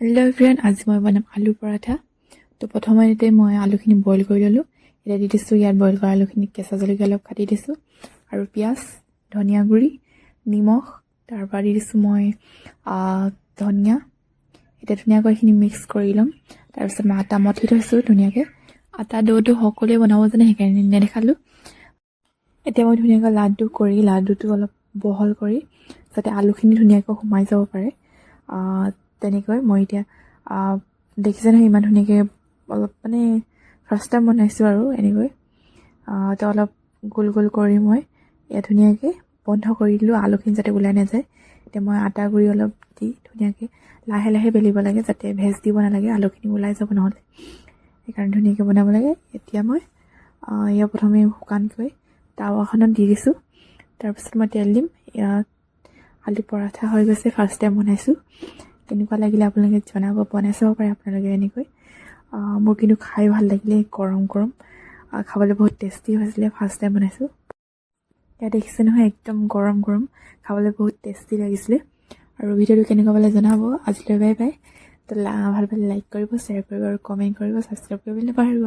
Hello' friend, আজি মই বনাম আলু পৰাঠা। তো প্ৰথমতে মই আলুখিনি বইল কৰি ল'লোঁ। এতিয়া দি দিছোঁ ইয়াত বইল কৰা আলুখিনি কেঁচা জলকীয়া অলপ কাটি দিছোঁ আৰু পিঁয়াজ, ধনিয়া গুড়ি, নিমখ, তাৰপৰা দি দিছোঁ মই ধনিয়া। এতিয়া ধুনীয়াকৈ এইখিনি মিক্স কৰি ল'ম। তাৰপিছত মই আটা মঠি থৈছোঁ ধুনীয়াকৈ। আটা দৌটো সকলোৱে বনাব জানে, সেইকাৰণে নেদেখালোঁ। এতিয়া মই ধুনীয়াকৈ লাডুটো অলপ বহল কৰি যাতে আলুখিনি ধুনীয়াকৈ সোমাই যাব পাৰে, তেনেকৈ মই এতিয়া দেখিছে নহয় ইমান ধুনীয়াকৈ অলপ ফাৰ্ষ্ট টাইম বনাইছোঁ আৰু এনেকৈ তো অলপ গোল গোল কৰি মই ইয়াত ধুনীয়াকৈ বন্ধ কৰি দিলোঁ, আলুখিনি যাতে ওলাই নাযায়। এতিয়া মই আটা গুড়ি অলপ দি ধুনীয়াকৈ লাহে লাহে বেলিব লাগে, যাতে ভেজ দিব নালাগে, আলুখিনি ওলাই যাব নহ'লে, সেইকাৰণে ধুনীয়াকৈ বনাব লাগে। এতিয়া মই ইয়াৰ প্ৰথমে শুকানকৈ টাৱাখনত দি দিছোঁ। তাৰপিছত মই তেল দিম। ইয়াত আলু পৰাঠা হৈ গৈছে, ফাৰ্ষ্ট টাইম বনাইছোঁ। কেনেকুৱা লাগিলে আপোনালোকে বনাই চাব পাৰে আপোনালোকে এনেকৈ। মোৰ কিন্তু খাই ভাল লাগিলে, গৰম গৰম খাবলৈ বহুত টেষ্টি হৈছিলে। ফাৰ্ষ্ট টাইম বনাইছোঁ। ইয়াত দেখিছে নহয় একদম গৰম গৰম, খাবলৈ বহুত টেষ্টি লাগিছিলে। আৰু ভিডিঅ'টো কেনেকুৱা পালে জনাব। আজিলৈ বাই বাই। তো ভাল পালে লাইক কৰিব, শ্বেয়াৰ কৰিব আৰু কমেণ্ট কৰিব, ছাবস্ক্ৰাইব কৰিবলৈ নাপাহৰিব।